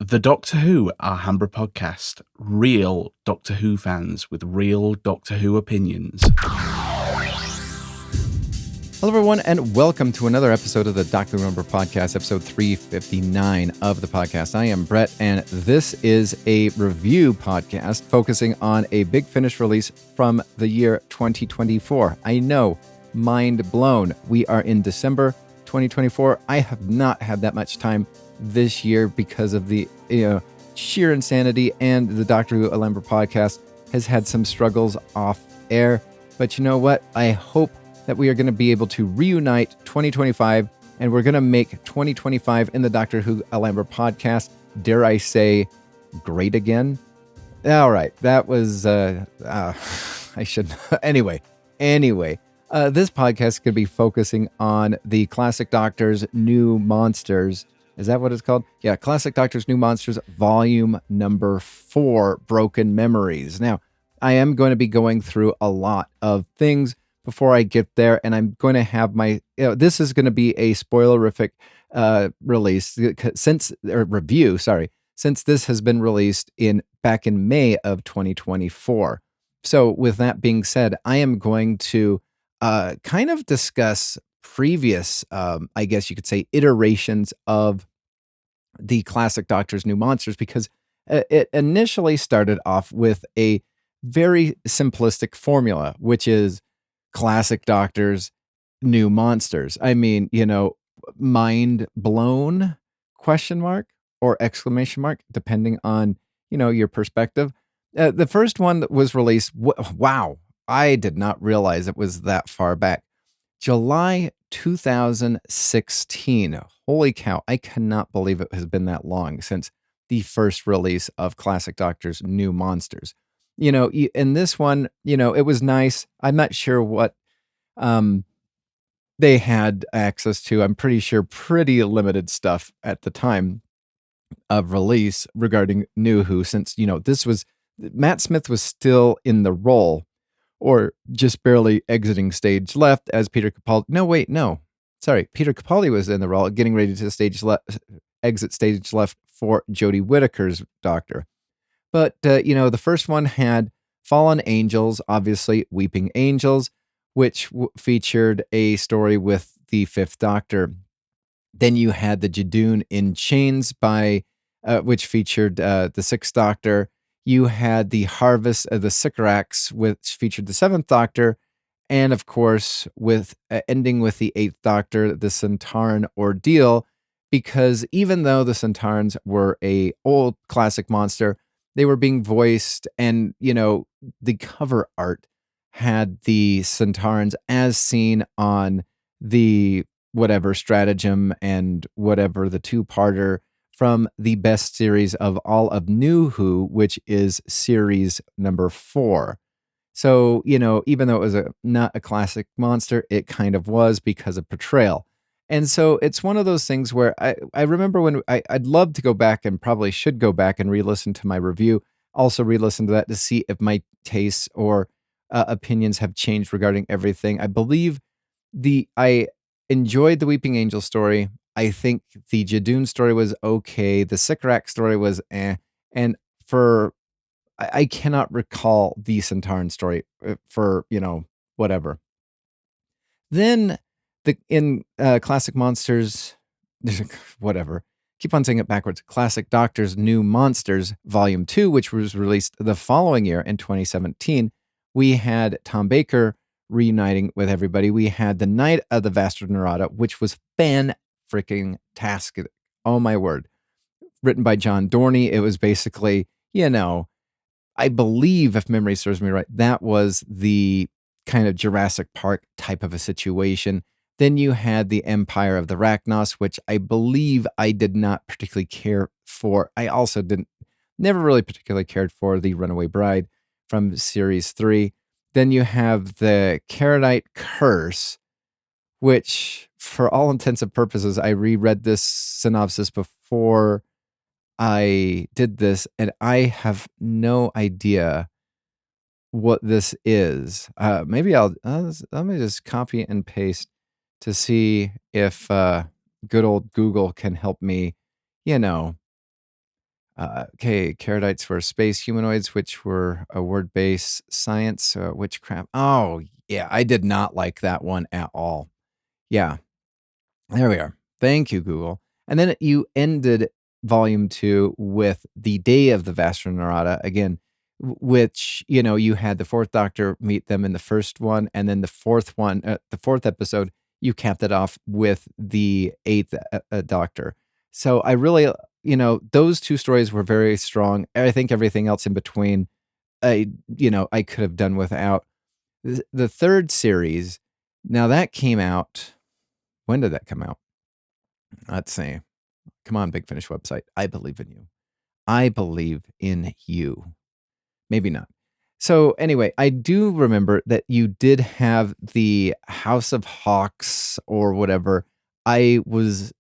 The Doctor Who Alhambra Podcast. Real Doctor Who fans with real Doctor Who opinions. Hello, everyone, and welcome to another episode of the Doctor Who Podcast, episode 359 of the podcast. I am Brett, and this is a review podcast focusing on a Big Finish release from the year 2024. I know, mind blown. We are in December 2024. I have not had that much time this year because of the sheer insanity, and the Doctor Who Alhambra Podcast has had some struggles off air. But you know what? I hope that we are going to be able to reunite 2025, and we're going to make 2025 in the Doctor Who Alhambra Podcast, dare I say, great again. All right, that was I should anyway. This podcast is going to be focusing on the Classic Doctor's New Monsters. Is that what it's called? Yeah, Classic Doctor's New Monsters, volume number 4, Broken Memories. Now, I am going to be going through a lot of things before I get there, and I'm going to have my, this is going to be a spoilerific release, since this has been released back in May of 2024. So with that being said, I am going to kind of discuss previous, I guess you could say, iterations of the Classic Doctor's New Monsters, because it initially started off with a very simplistic formula, which is Classic Doctor's New Monsters. I mean, mind blown ? Or exclamation mark, depending on, your perspective. The first one that was released, wow, I did not realize it was that far back. July 2016. Holy cow, I cannot believe it has been that long since the first release of Classic Doctor's New Monsters. In this one, it was nice. I'm not sure what they had access to. I'm pretty sure pretty limited stuff at the time of release regarding New Who, since, Matt Smith was still in the role, or just barely exiting stage left as Peter Capaldi. Peter Capaldi was in the role, getting ready to exit stage left for Jodie Whittaker's Doctor. But, the first one had Fallen Angels, obviously Weeping Angels, which featured a story with the Fifth Doctor. Then you had the Judoon in Chains which featured the Sixth Doctor. You had the Harvest of the Sycorax, which featured the Seventh Doctor. And of course, with ending with the Eighth Doctor, the Centauran Ordeal, because even though the Centaurans were a old classic monster, they were being voiced, and, the cover art had the Centaurans as seen on the whatever stratagem and whatever the two-parter from the best series of all of New Who, which is series number 4. So, even though it was not a classic monster, it kind of was because of portrayal. And so it's one of those things where I remember when I'd love to go back, and probably should go back and re-listen to my review, also re-listen to that to see if my tastes or opinions have changed regarding everything. I believe I enjoyed the Weeping Angel story. I think the Judoon story was okay. The Sycorax story was eh. And I cannot recall the Centauran story for, whatever. Then in Classic Monsters, whatever. Keep on saying it backwards. Classic Doctor's New Monsters, Volume 2, which was released the following year in 2017, we had Tom Baker reuniting with everybody. We had The Night of the Vasta Nerada, which was fan-freaking-tastic. Oh, my word. Written by John Dorney. It was basically, I believe, if memory serves me right, that was the kind of Jurassic Park type of a situation. Then you had The Empire of the Rachnos, which I believe I did not particularly care for. I also never really particularly cared for The Runaway Bride from Series 3. Then you have The Caradite Curse, which, for all intents and purposes, I reread this synopsis before I did this, and I have no idea what this is. Maybe let me just copy and paste to see if good old Google can help me, Okay, Caradites were space humanoids, which were a word-based science. Witchcraft. Oh, yeah, I did not like that one at all. Yeah, there we are. Thank you, Google. And then you ended volume 2 with the Day of the Vastronarada again, which, you had the fourth Doctor meet them in the first one, and then the fourth episode, you capped it off with the eighth Doctor. So I really, those two stories were very strong. I think everything else in between, I could have done without. The third series, now that came out. When did that come out? Let's see. Come on, Big Finish website. I believe in you. I believe in you. Maybe not. So anyway, I do remember that you did have the House of Hawks or whatever. I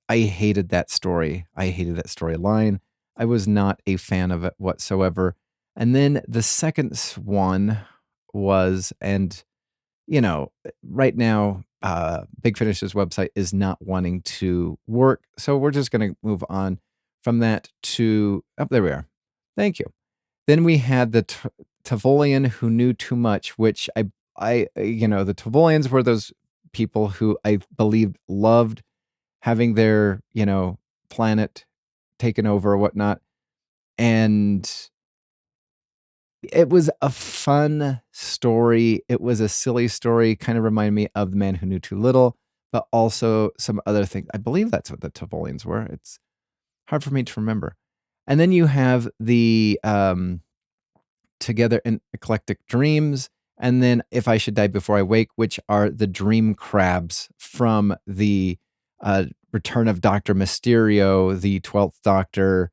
hated that story. I hated that storyline. I was not a fan of it whatsoever. And then the second one was, and right now, Big Finish's website is not wanting to work. So we're just going to move on from that to, oh, there we are. Thank you. Then we had the Tavolian who knew too much, which the Tavolians were those people who I believed loved having their, planet taken over or whatnot. And it was a fun story. It was a silly story, kind of reminded me of The Man Who Knew Too Little, but also some other things. I believe that's what the Tavolians were. It's hard for me to remember. And then you have the Together in Eclectic Dreams, and then If I Should Die Before I Wake, which are the dream crabs from the Return of Dr. Mysterio, the 12th Doctor.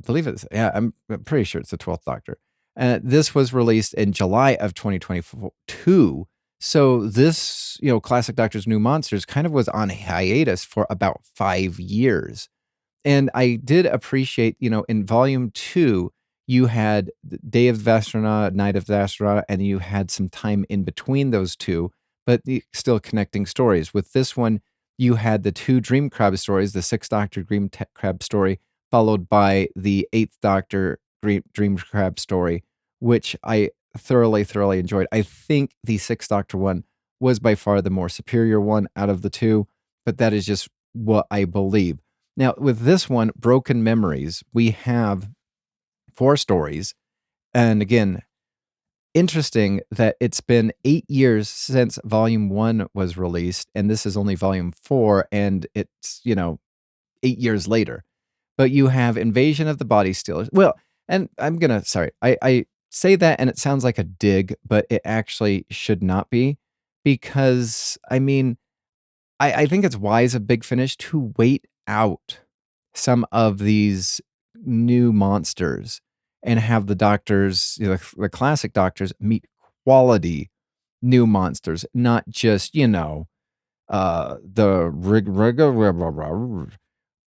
I believe it's, yeah, I'm pretty sure it's the 12th Doctor. This was released in July of 2022. So this, Classic Doctor's New Monsters kind of was on hiatus for about 5 years. And I did appreciate, in volume 2, you had Day of the Astronaut, Night of the Astronaut, and you had some time in between those two, but still connecting stories. With this one, you had the 2 Dream Crab stories, the 6th Doctor Dream Crab story, followed by the 8th Doctor Dream Crab story, which I thoroughly, thoroughly enjoyed. I think the 6th Doctor one was by far the more superior one out of the 2, but that is just what I believe. Now, with this one, Broken Memories, we have 4 stories. And again, interesting that it's been 8 years since volume 1 was released, and this is only volume 4, and it's, 8 years later. But you have Invasion of the Body Stealers. Well, and I say that and it sounds like a dig, but it actually should not be, because, I think it's wise of Big Finish to wait out some of these new monsters and have the doctors, the classic doctors, meet quality new monsters, not just, the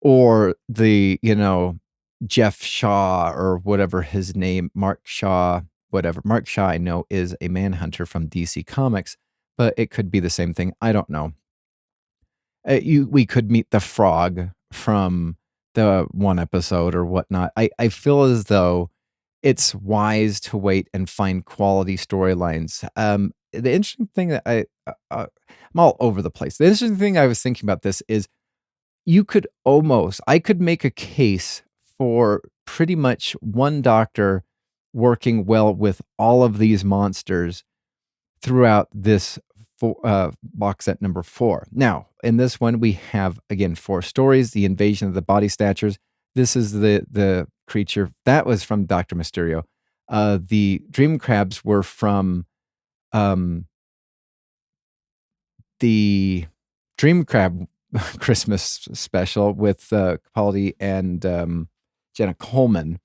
or the, Jeff Shaw or whatever his name, Mark Shaw, whatever. Mark Shaw, I know, is a Manhunter from DC Comics, but it could be the same thing. I don't know. We could meet the Frog from the one episode or whatnot. I feel as though it's wise to wait and find quality storylines. The interesting thing that I'm all over the place. The interesting thing I was thinking about this is I could make a case for pretty much one doctor working well with all of these monsters throughout this box set number 4. Now, in this one, we have, again, 4 stories. The Invasion of the Body Snatchers. This is the creature that was from Dr. Mysterio. The Dream Crabs were from the Dream Crab Christmas special with Capaldi and Jenna Coleman.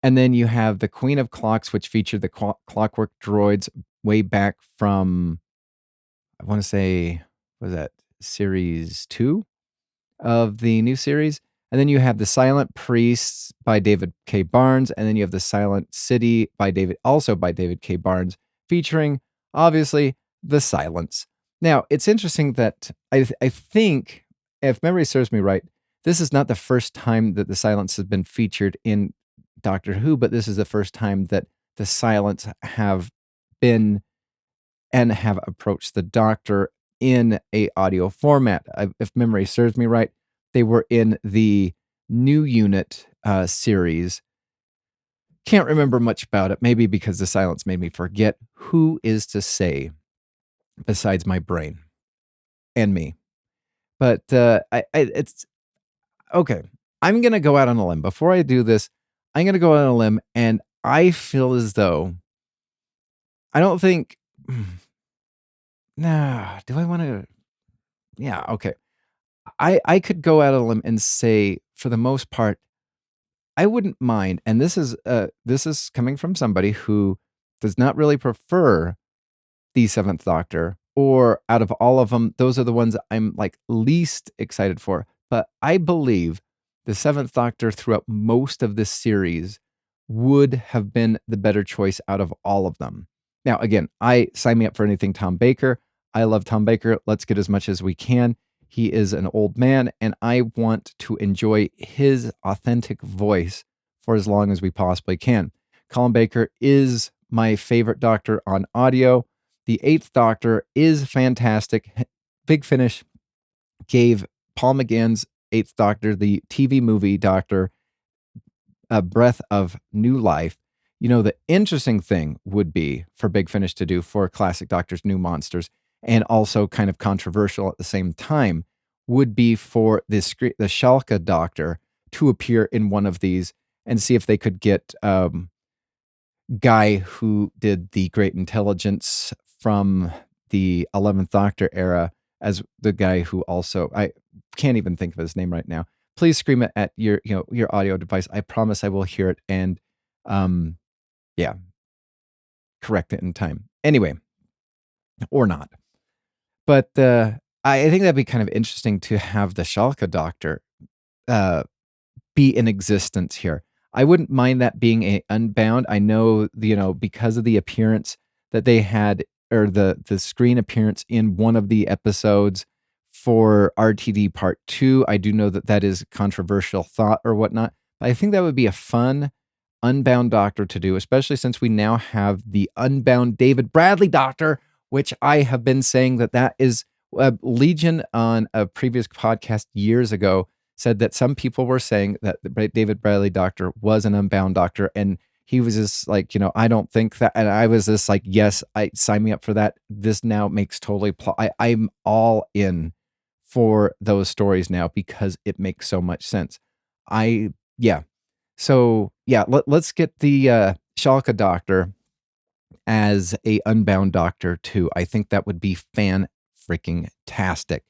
And then you have the Queen of Clocks, which featured the Clockwork Droids way back from, I want to say, was that series 2 of the new series? And then you have the Silent Priests by David K. Barnes, and then you have the Silent City by David K. Barnes, featuring, obviously, the Silence. Now, it's interesting that I think, if memory serves me right, this is not the first time that the silence has been featured in Doctor Who, but this is the first time that the silence have been and have approached the Doctor in a audio format. If memory serves me right, they were in the New Unit series. Can't remember much about it, maybe because the silence made me forget. Who is to say besides my brain and me? But it's okay. I'm going to go out on a limb. Before I do this, I'm going to go out on a limb, and I feel as though I don't think. Nah, do I want to? Yeah, okay. I could go out on a limb and say, for the most part, I wouldn't mind. And this is coming from somebody who does not really prefer the Seventh Doctor, or out of all of them, those are the ones I'm like least excited for. But I believe the Seventh Doctor throughout most of this series would have been the better choice out of all of them. Now, again, I sign me up for anything Tom Baker. I love Tom Baker. Let's get as much as we can. He is an old man, and I want to enjoy his authentic voice for as long as we possibly can. Colin Baker is my favorite Doctor on audio. The Eighth Doctor is fantastic. Big Finish gave Paul McGann's Eighth Doctor, the TV movie Doctor, a breath of new life. You know, the interesting thing would be for Big Finish to do for classic Doctor's New Monsters, and also kind of controversial at the same time, would be for the Schalke Doctor to appear in one of these and see if they could get guy who did the Great Intelligence from the 11th Doctor era as the guy who also, I can't even think of his name right now. Please scream it at your audio device. I promise I will hear it and yeah, correct it in time. Anyway, or not. But I think that'd be kind of interesting to have the Schalke Doctor be in existence here. I wouldn't mind that being a Unbound. I know, because of the appearance that they had, or the screen appearance in one of the episodes for RTD Part 2. I do know that that is controversial thought or whatnot, but I think that would be a fun Unbound Doctor to do, especially since we now have the Unbound David Bradley Doctor, which I have been saying that is Legion on a previous podcast years ago said that some people were saying that the David Bradley Doctor was an Unbound Doctor, and he was just like, I don't think that, and I was just like, yes, I sign me up for that. This now makes totally I'm all in for those stories now because it makes so much sense. So yeah, let's get the Schalke Doctor as a Unbound Doctor too. I think that would be fan-freaking-tastic.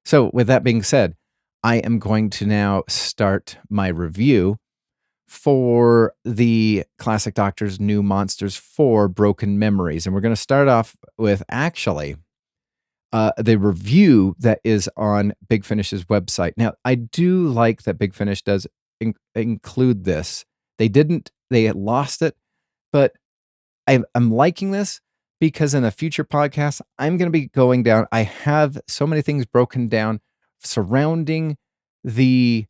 So with that being said, I am going to now start my review for the Classic Doctor's New Monsters 4 Broken Memories. And we're going to start off with actually the review that is on Big Finish's website. Now, I do like that Big Finish does include this. They had lost it, but I'm liking this because in a future podcast, I'm going to be going down. I have so many things broken down surrounding the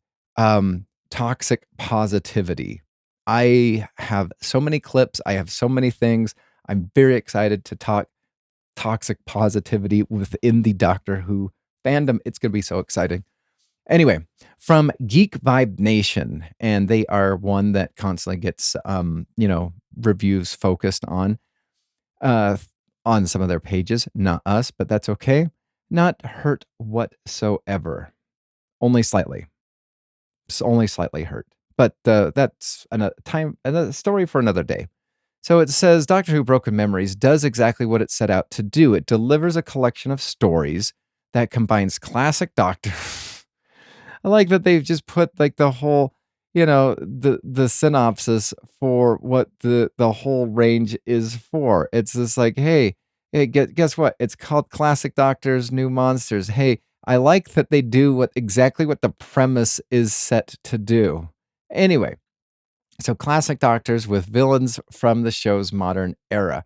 toxic positivity. I have so many clips. I have so many things. I'm very excited to talk toxic positivity within the Doctor Who fandom. It's going to be so exciting. Anyway, from Geek Vibe Nation, and they are one that constantly gets, reviews focused on some of their pages. Not us, but that's okay. Not hurt whatsoever. Only slightly. It's only slightly hurt. But that's another story for another day. So it says Doctor Who Broken Memories does exactly what it set out to do. It delivers a collection of stories that combines classic Doctor. I like that they've just put like the whole, the synopsis for what the whole range is for. It's just like, hey, guess what? It's called Classic Doctor's New Monsters. Hey, I like that they do exactly what the premise is set to do. Anyway, so Classic Doctors with villains from the show's modern era.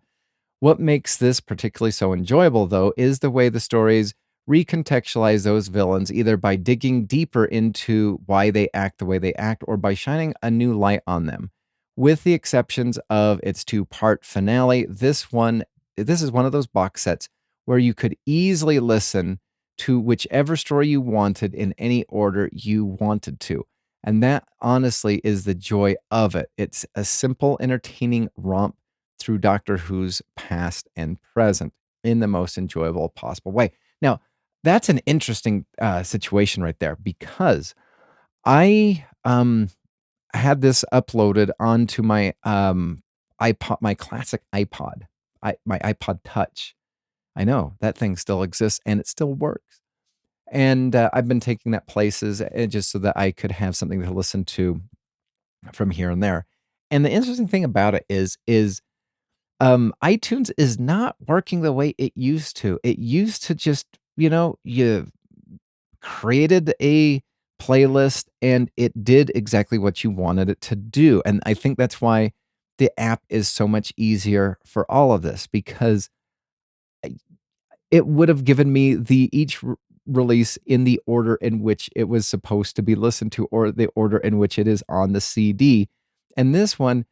What makes this particularly so enjoyable, though, is the way the stories recontextualize those villains either by digging deeper into why they act the way they act or by shining a new light on them. With the exceptions of its two-part finale, this is one of those box sets where you could easily listen to whichever story you wanted in any order you wanted to. And that honestly is the joy of it. It's a simple, entertaining romp through Doctor Who's past and present in the most enjoyable possible way. Now, that's an interesting situation right there because I had this uploaded onto my iPod, my classic iPod, my iPod Touch. I know that thing still exists and it still works. And I've been taking that places just so that I could have something to listen to from here and there. And the interesting thing about it is iTunes is not working the way it used to. It used to just, you created a playlist and it did exactly what you wanted it to do. And I think that's why the app is so much easier for all of this because it would have given me the each release in the order in which it was supposed to be listened to or the order in which it is on the CD. And this one,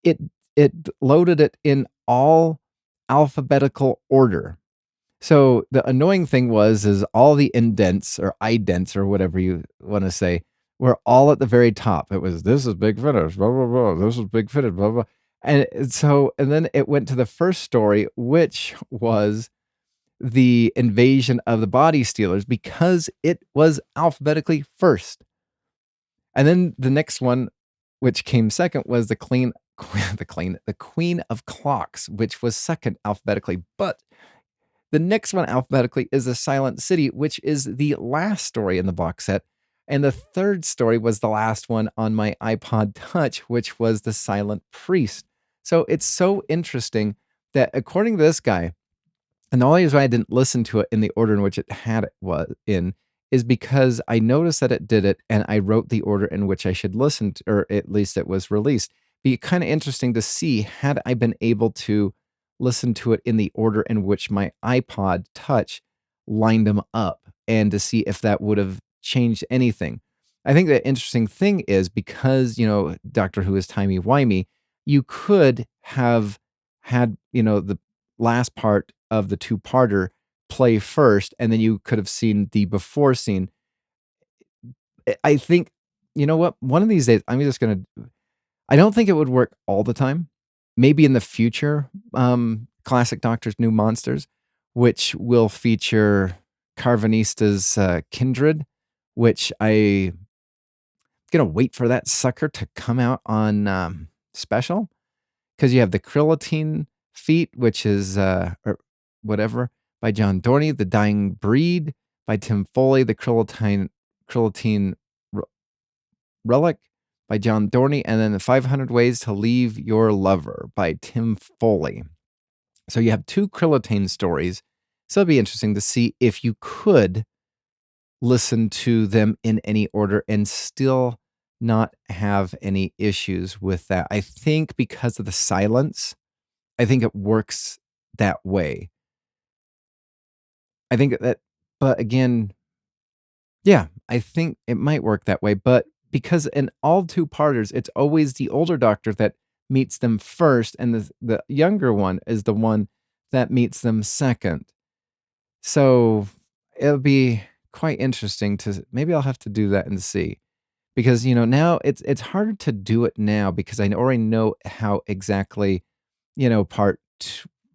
it it loaded it in all alphabetical order. So the annoying thing is all the indents or idents or whatever you want to say were all at the very top. It was this is Big Finish, blah blah blah. This is Big Finish, blah blah. And then it went to the first story, which was the invasion of the body stealers because it was alphabetically first. And then the next one, which came second, was the Queen of Clocks, which was second alphabetically. But the next one alphabetically is the Silent City, which is the last story in the box set. And the third story was the last one on my iPod Touch, which was the Silent Priest. So it's so interesting that according to this guy, and the only reason I didn't listen to it in the order in which it had it was in is because I noticed that it did it and I wrote the order in which I should listen to, or at least it was released. Be kind of interesting to see had I been able to listen to it in the order in which my iPod Touch lined them up and to see if that would have changed anything. I think the interesting thing is because, Doctor Who is timey-wimey, you could have had, the last part of the two-parter play first, and then you could have seen the before scene. I think, you know what? One of these days, I don't think it would work all the time. Maybe in the future, Classic Doctor's New Monsters, which will feature Carvanista's Kindred, which I'm going to wait for that sucker to come out on special. Because you have the Krillatine Feat, which is, or whatever, by John Dorney, The Dying Breed by Tim Foley, the Krillatine Relic by John Dorney, and then the 500 Ways to Leave Your Lover by Tim Foley. So you have two Krillatine stories. So it'd be interesting to see if you could listen to them in any order and still not have any issues with that. I think because of the silence, I think it works that way. I think that, but again, yeah, I think it might work that way. But because in all two-parters, it's always the older Doctor that meets them first, and the younger one is the one that meets them second. So it'll be quite interesting to maybe I'll have to do that and see. Because now it's harder to do it now because I already know how exactly part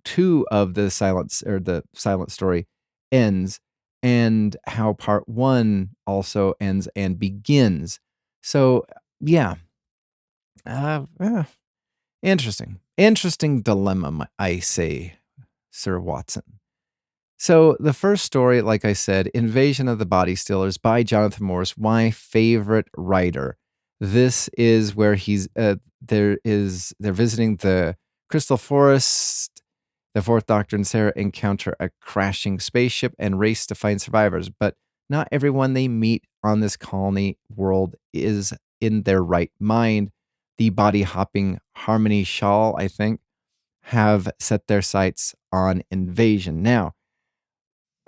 two of the silence or the silent story ends and how part one also ends and begins. So yeah, interesting dilemma, I say, Sir Watson. So the first story, like I said, Invasion of the Body Stealers by Jonathan Morris, my favorite writer. This is where they're visiting the Crystal Forest. The Fourth Doctor and Sarah encounter a crashing spaceship and race to find survivors, but not everyone they meet on this colony world is in their right mind. The body-hopping Harmony Shawl, I think, have set their sights on invasion. Now,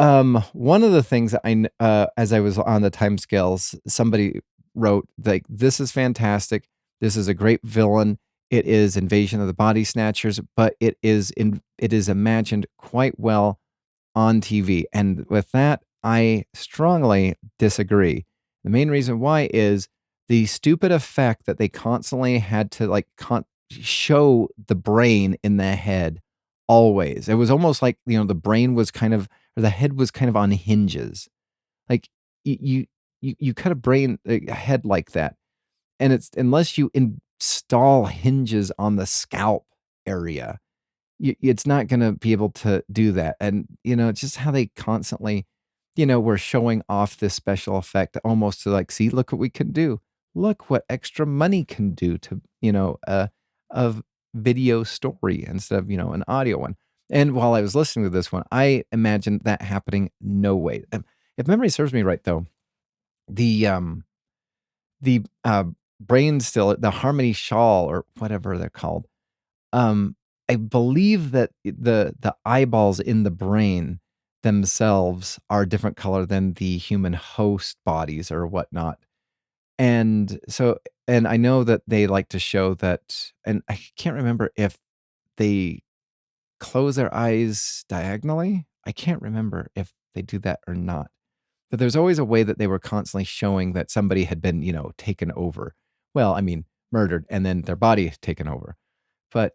One of the things that as I was on the timescales, somebody wrote like, "This is fantastic. This is a great villain. It is Invasion of the Body Snatchers, but it is imagined quite well on TV." And with that, I strongly disagree. The main reason why is the stupid effect that they constantly had to like show the brain in the head always. It was almost like, the brain was kind of, or the head was kind of on hinges. Like you cut a brain a head like that, and it's unless you install hinges on the scalp area, it's not gonna be able to do that, and, it's just how they constantly, were showing off this special effect almost to, like, "See, look what we can do. Look what extra money can do to, a video story instead of, an audio one." And while I was listening to this one, I imagined that happening no way. If memory serves me right, though, the, um the brain still the Harmony Shawl or whatever they're called, um, I believe that the eyeballs in the brain themselves are a different color than the human host bodies or whatnot. And so and I know that they like to show that, and I can't remember if they close their eyes diagonally. I can't remember if they do that or not. But there's always a way that they were constantly showing that somebody had been, taken over. Well, I mean, murdered and then their body taken over. But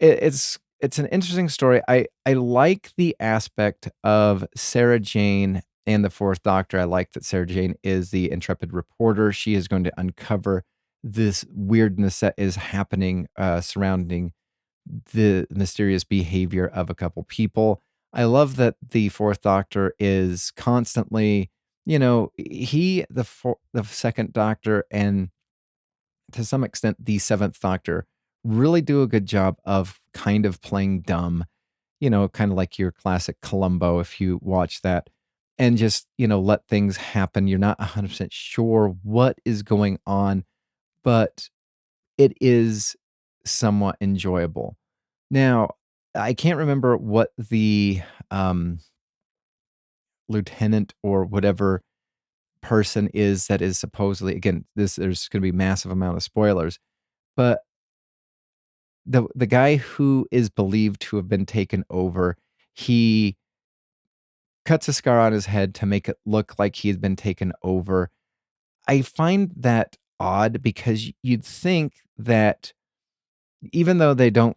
it's an interesting story. I like the aspect of Sarah Jane and the Fourth Doctor. I like that Sarah Jane is the intrepid reporter. She is going to uncover this weirdness that is happening surrounding the mysterious behavior of a couple people. I love that the Fourth Doctor is constantly, the Second Doctor, and to some extent the Seventh Doctor really do a good job of kind of playing dumb, kind of like your classic Columbo if you watch that, and just, let things happen. You're not 100% sure what is going on, but it is somewhat enjoyable. Now, I can't remember what the, um, lieutenant or whatever person is that is supposedly, again, there's gonna be massive amount of spoilers, but the guy who is believed to have been taken over, he cuts a scar on his head to make it look like he's been taken over. I find that odd because you'd think that even though they don't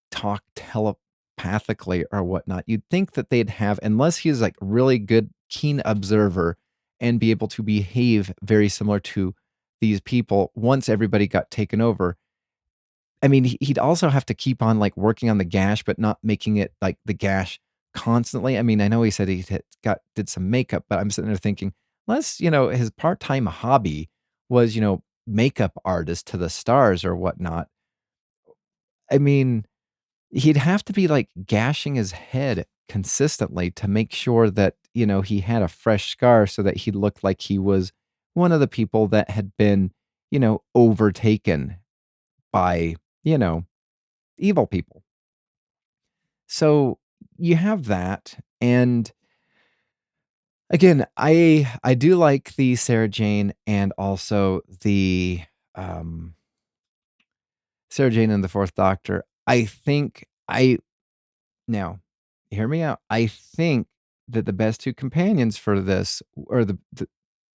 talk telepathically or whatnot, you'd think that they'd have, unless he's like really good, keen observer and be able to behave very similar to these people once everybody got taken over. I mean, he'd also have to keep on like working on the gash, but not making it like the gash constantly. I mean, I know he said did some makeup, but I'm sitting there thinking, unless, his part-time hobby was, makeup artist to the stars or whatnot. I mean, he'd have to be, like, gashing his head consistently to make sure that, he had a fresh scar so that he looked like he was one of the people that had been, overtaken by, you know, evil people. So, you have that, and again, I do like the Sarah Jane and also the, um, Sarah Jane and the Fourth Doctor. I think I Now, hear me out. I think that the best 2 companions for this, or the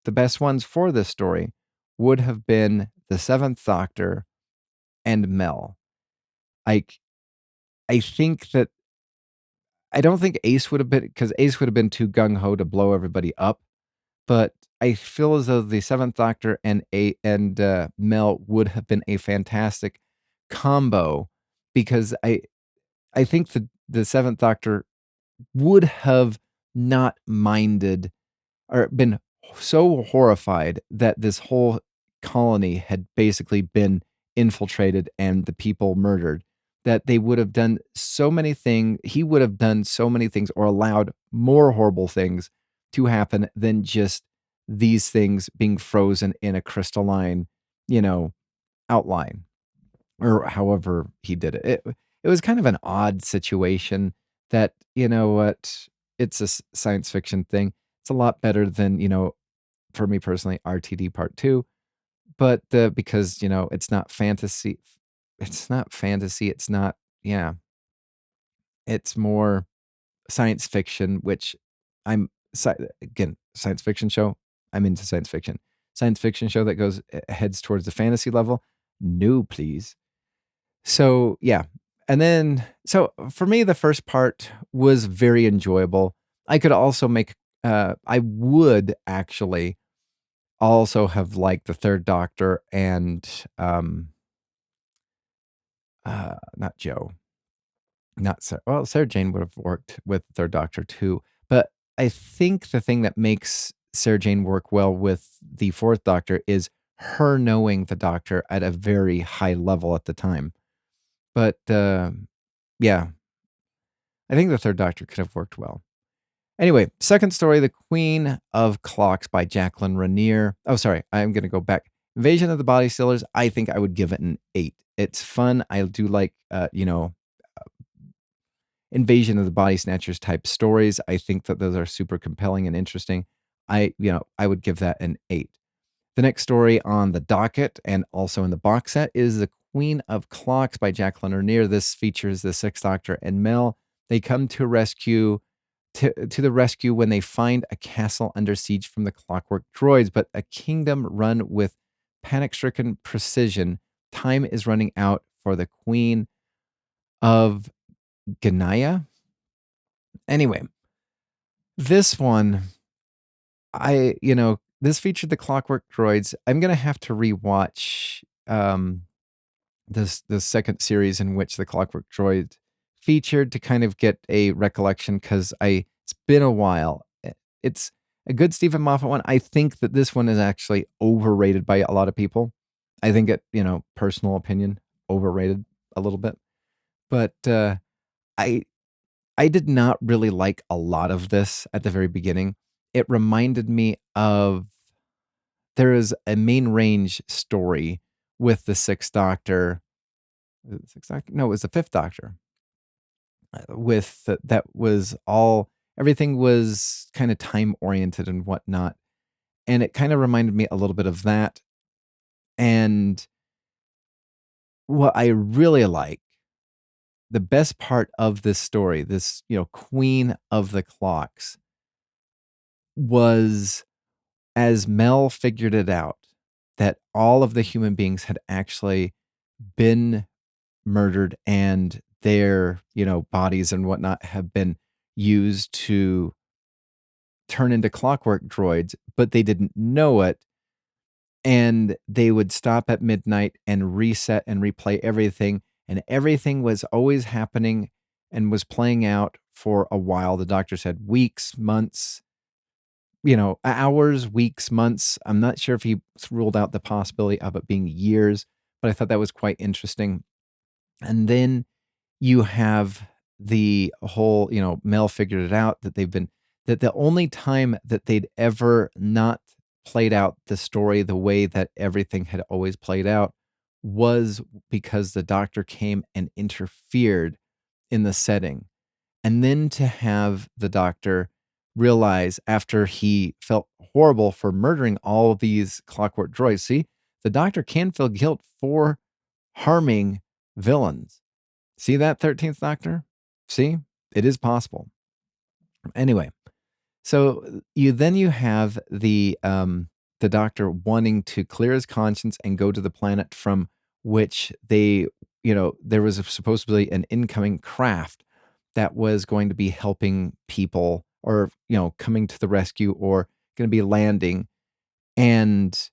best ones for this story, would have been the Seventh Doctor and Mel. Like, I think that I don't think Ace would have been, because Ace would have been too gung ho to blow everybody up, but I feel as though the Seventh Doctor and Mel would have been a fantastic combo, because I think the Seventh Doctor would have not minded or been so horrified that this whole colony had basically been infiltrated and the people murdered, that they would have done so many things. He would have done so many things or allowed more horrible things to happen than just these things being frozen in a crystalline, you know, outline, or however he did it. It was kind of an odd situation that, you know what? it's a science fiction thing. It's a lot better than, for me personally, RTD Part 2, but because, it's not fantasy. It's not fantasy. It's not, yeah, it's more science fiction, which again, science fiction show. I'm into science fiction. Science fiction show that heads towards the fantasy level. No, please. So, yeah. And then, so for me, the first part was very enjoyable. I could also I would actually also have liked the Third Doctor and, not Joe, not Sarah. Well, Sarah Jane would have worked with the Third Doctor too. But I think the thing that makes Sarah Jane work well with the Fourth Doctor is her knowing the Doctor at a very high level at the time. But yeah, I think the Third Doctor could have worked well. Anyway, second story, The Queen of Clocks by Jacqueline Rainier. Oh, sorry, I'm going to go back. Invasion of the Body Stealers, I think I would give it an 8. It's fun. I do like, Invasion of the Body Snatchers type stories. I think that those are super compelling and interesting. I would give that an 8. The next story on the docket and also in the box set is The Queen of Clocks by Jacqueline Rainier. This features the Sixth Doctor and Mel. They come to the rescue when they find a castle under siege from the clockwork droids, but a kingdom run with panic-stricken precision. Time is running out for the Queen of Ganaya. Anyway, this one, this featured the clockwork droids. I'm gonna have to rewatch the second series in which the clockwork droid featured to kind of get a recollection because it's been a while. It's a good Stephen Moffat one. I think that this one is actually overrated by a lot of people. I think personal opinion, overrated a little bit. But I I did not really like a lot of this at the very beginning. It reminded me of there is a main range story with the Sixth Doctor. Was it the Sixth Doctor? No, it was the Fifth Doctor. That was all everything was kind of time oriented and whatnot, and it kind of reminded me a little bit of that. And what I really like, the best part of this story, this Queen of the Clocks, was as Mel figured it out that all of the human beings had actually been murdered and their, bodies and whatnot have been used to turn into clockwork droids, but they didn't know it. And they would stop at midnight and reset and replay everything. And everything was always happening and was playing out for a while. The doctor said weeks, months, hours, weeks, months. I'm not sure if he ruled out the possibility of it being years, but I thought that was quite interesting. And then you have the whole, Mel figured it out that that the only time that they'd ever not played out the story the way that everything had always played out was because the doctor came and interfered in the setting. And then to have the doctor realize after he felt horrible for murdering all of these clockwork droids. See, the doctor can feel guilt for harming villains. See that 13th Doctor? See, it is possible. Anyway, so you have the doctor wanting to clear his conscience and go to the planet from which there was supposed to be an incoming craft that was going to be helping people or coming to the rescue or going to be landing, and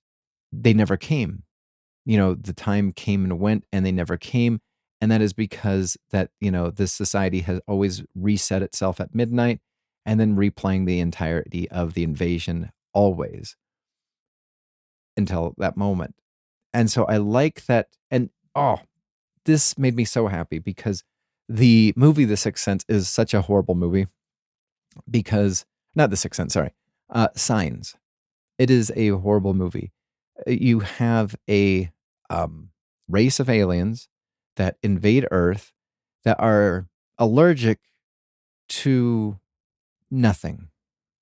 they never came. The time came and went and they never came. And that is because that, this society has always reset itself at midnight and then replaying the entirety of the invasion always until that moment. And so I like that. And this made me so happy because the movie The Sixth Sense is such a horrible movie because, not The Sixth Sense, sorry, Signs. It is a horrible movie. You have a race of aliens that invade Earth that are allergic to Nothing.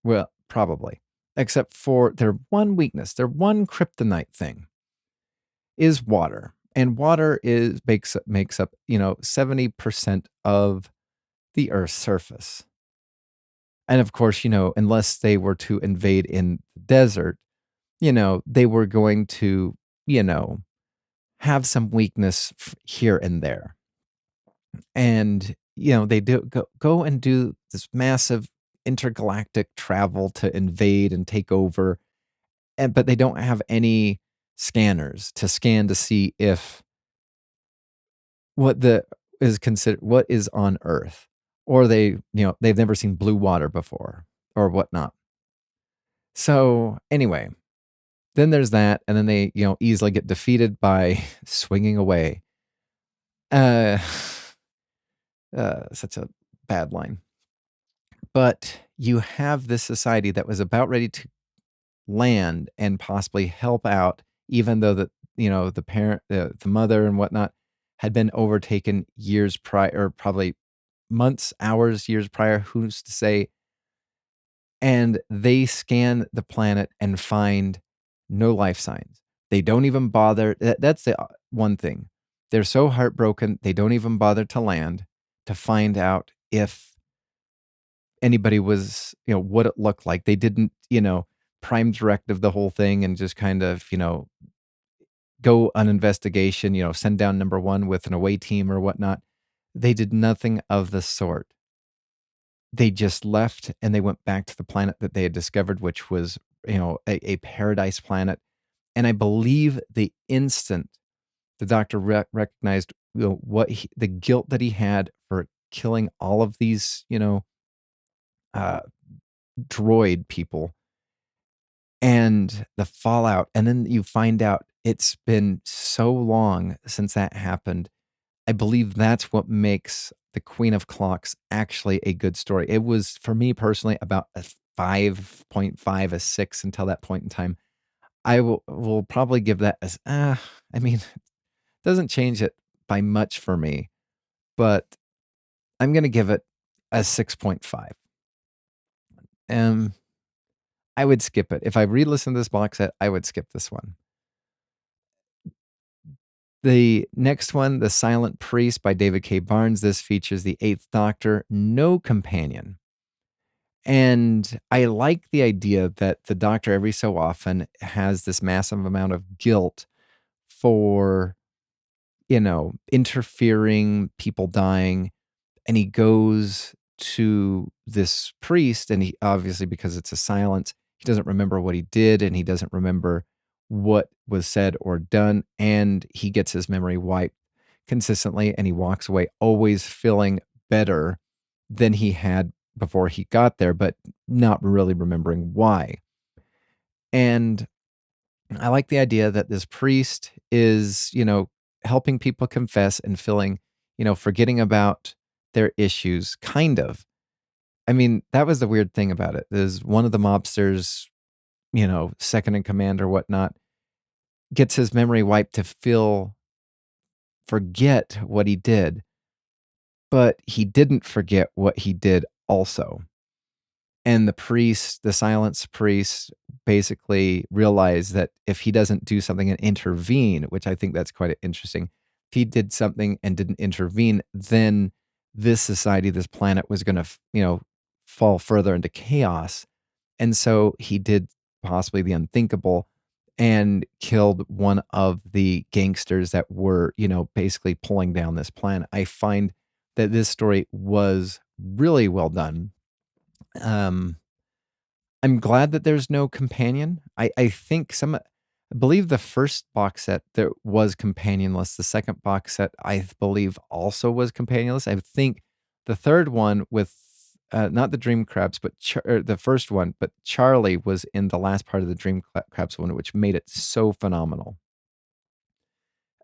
Well, probably. Except for their one weakness, their one kryptonite thing is water. And water makes up, 70% of the Earth's surface. And of course, unless they were to invade in the desert, they were going to, you know, have some weakness here and there. And, they do go and do this massive intergalactic travel to invade and take over. But they don't have any scanners to scan to see if what is on Earth, or they've never seen blue water before or whatnot. So anyway, then there's that, and then they easily get defeated by swinging away. Uh, such a bad line. But you have this society that was about ready to land and possibly help out, even though the parent, the mother and whatnot had been overtaken years prior, or probably months, hours, years prior, who's to say. And they scan the planet and find no life signs. They don't even bother. That's the one thing. They're so heartbroken, they don't even bother to land to find out if anybody was, what it looked like. They didn't, prime directive the whole thing and just kind of, go on investigation, send down number one with an away team or whatnot. They did nothing of the sort. They just left and they went back to the planet that they had discovered, which was, a paradise planet. And I believe the instant the doctor recognized, the guilt that he had for killing all of these, uh, droid people, and the fallout. And then you find out it's been so long since that happened. I believe that's what makes The Queen of Clocks actually a good story. It was, for me personally, about a 5.5, a 6 until that point in time. I will probably give that as, I mean, it doesn't change it by much for me, but I'm going to give it a 6.5. I would skip it. If I re-listened to this box set, I would skip this one. The next one, The Silent Priest by David K. Barnes. This features the Eighth Doctor, no companion. And I like the idea that the Doctor every so often has this massive amount of guilt for, interfering, people dying. And he goes to this priest, and he obviously, because it's a silence, he doesn't remember what he did, and he doesn't remember what was said or done, and he gets his memory wiped consistently, and he walks away always feeling better than he had before he got there, but not really remembering why. And I like the idea that this priest is, helping people confess and feeling, forgetting about their issues, kind of. I mean, that was the weird thing about it. Is one of the mobsters, second in command or whatnot, gets his memory wiped to forget what he did, but he didn't forget what he did also. And the priest, the silence priest, basically realized that if he doesn't do something and intervene, which I think that's quite interesting, if he did something and didn't intervene, then this society, this planet was going to, fall further into chaos. And so he did possibly the unthinkable and killed one of the gangsters that were, basically pulling down this planet. I find that this story was really well done. I'm glad that there's no companion. I think I believe the first box set there was companionless. The second box set, I believe, also was companionless. I think the third one with not the Dream Crabs, but the first one, but Charlie was in the last part of the Dream Crabs one, which made it so phenomenal.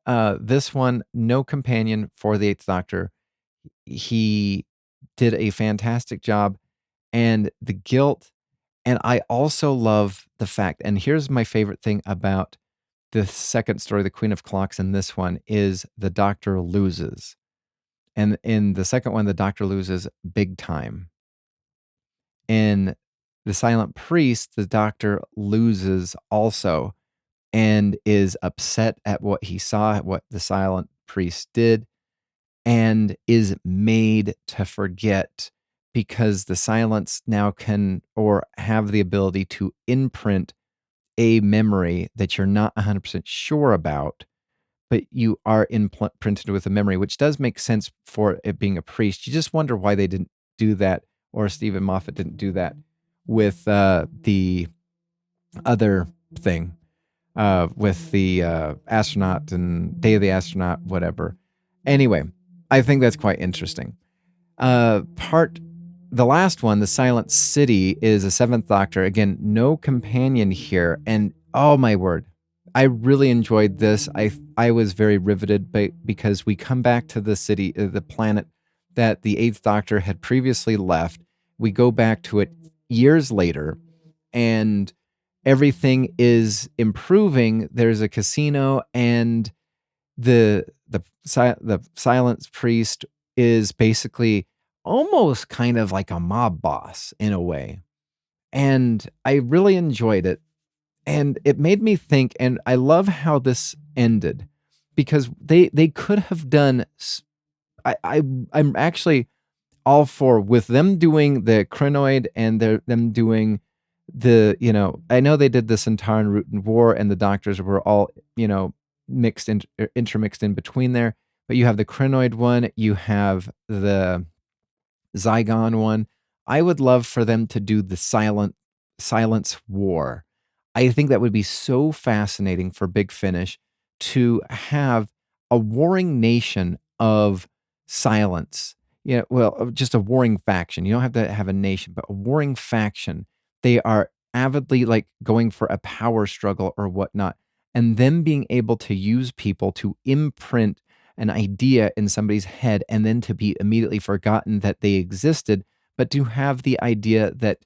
This one, no companion for the Eighth Doctor. He did a fantastic job, and the guilt. And I also love the fact, and here's my favorite thing about the second story, The Queen of Clocks, and this one is the Doctor loses. And in the second one, the Doctor loses big time. In The Silent Priest, the doctor loses also and is upset at what he saw, what the silent priest did, and is made to forget because the silence now can or have the ability to imprint a memory that you're not 100% sure about, but you are imprinted with a memory, which does make sense for it being a priest. You just wonder why they didn't do that, or Stephen Moffat didn't do that with the other thing, with the astronaut and Day of the Astronaut, whatever. Anyway, I think that's quite interesting. The last one, the Silent City, is a seventh Doctor. Again, no companion here, and oh my word, I really enjoyed this. I was very riveted because we come back to the city, the planet that the eighth Doctor had previously left. We go back to it years later, and everything is improving. There's a casino, and the silence priest is basically almost kind of like a mob boss in a way. And I really enjoyed it. And it made me think, and I love how this ended because they could have done. I'm actually all for with them doing the Crinoid and them doing I know they did this entire Root and War, and the Doctors were all, intermixed in between there. But you have the Crinoid one, you have the Zygon one. I would love for them to do the Silence War. I think that would be so fascinating for Big Finish to have a warring nation of silence. Just a warring faction. You don't have to have a nation, but a warring faction. They are avidly like going for a power struggle or whatnot, and them being able to use people to imprint an idea in somebody's head and then to be immediately forgotten that they existed, but to have the idea that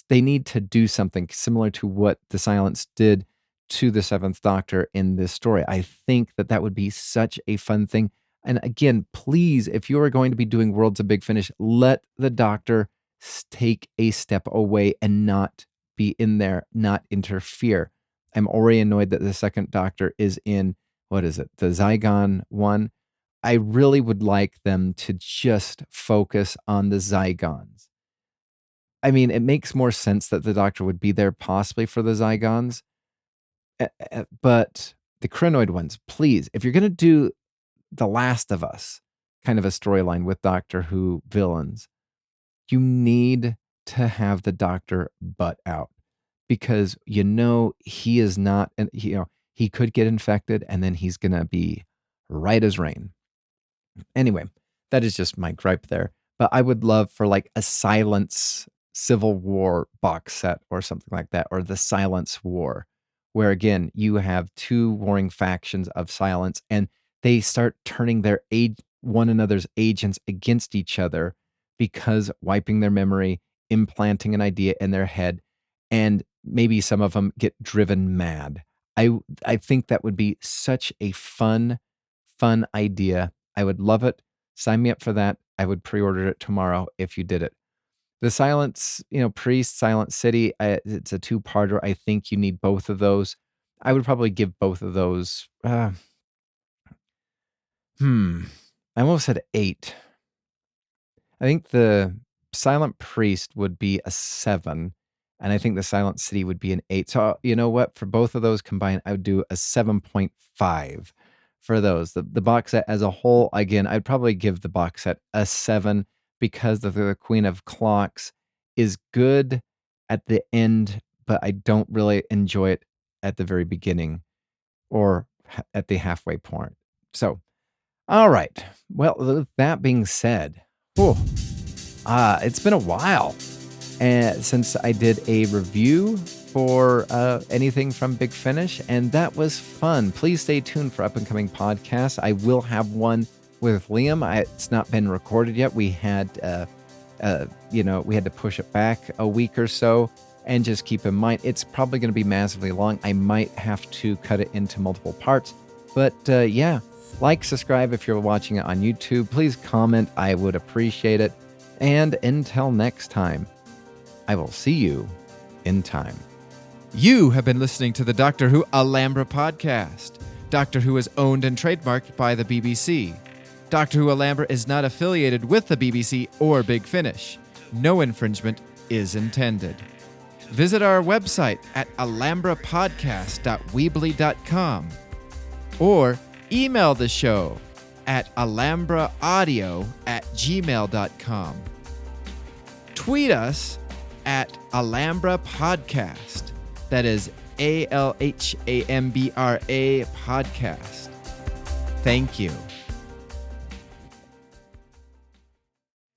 they need to do something similar to what the Silence did to the Seventh Doctor in this story. I think that would be such a fun thing. And again, please, if you are going to be doing Worlds of Big Finish, let the Doctor take a step away and not be in there, not interfere. I'm already annoyed that the second Doctor is in, what is it, the Zygon one. I really would like them to just focus on the Zygons. I mean, it makes more sense that the Doctor would be there possibly for the Zygons, but the Crinoid ones, please, if you're going to do The Last of Us kind of a storyline with Doctor Who villains, you need to have the Doctor butt out because he is not, and he could get infected and then he's going to be right as rain. Anyway, that is just my gripe there. But I would love for like a Silence Civil War box set or something like that, or the Silence War, where again, you have two warring factions of silence and they start turning one another's agents against each other because wiping their memory, implanting an idea in their head, and maybe some of them get driven mad. I think that would be such a fun idea. I would love it. Sign me up for that. I would pre-order it tomorrow if you did it. The Silence, Priest, Silent City, it's a two-parter. I think you need both of those. I would probably give both of those. I almost said 8. I think the Silent Priest would be a 7, and I think the Silent City would be an 8. So you know what? For both of those combined, I would do a 7.5 for those. The box set as a whole, again, I'd probably give the box set a 7 because the Queen of Clocks is good at the end, but I don't really enjoy it at the very beginning or at the halfway point. So, all right. Well, with that being said, it's been a while since I did a review for anything from Big Finish, and that was fun. Please stay tuned for up-and-coming podcasts. I will have one with Liam. It's not been recorded yet. We had, we had to push it back a week or so, and just keep in mind, it's probably going to be massively long. I might have to cut it into multiple parts, but like, subscribe if you're watching it on YouTube. Please comment. I would appreciate it. And until next time, I will see you in time. You have been listening to the Doctor Who Alhambra Podcast. Doctor Who is owned and trademarked by the BBC. Doctor Who Alhambra is not affiliated with the BBC or Big Finish. No infringement is intended. Visit our website at alhambrapodcast.weebly.com or email the show at alhambraaudio@gmail.com. Tweet us at Alhambra Podcast. That is ALHAMBRA Podcast. Thank you.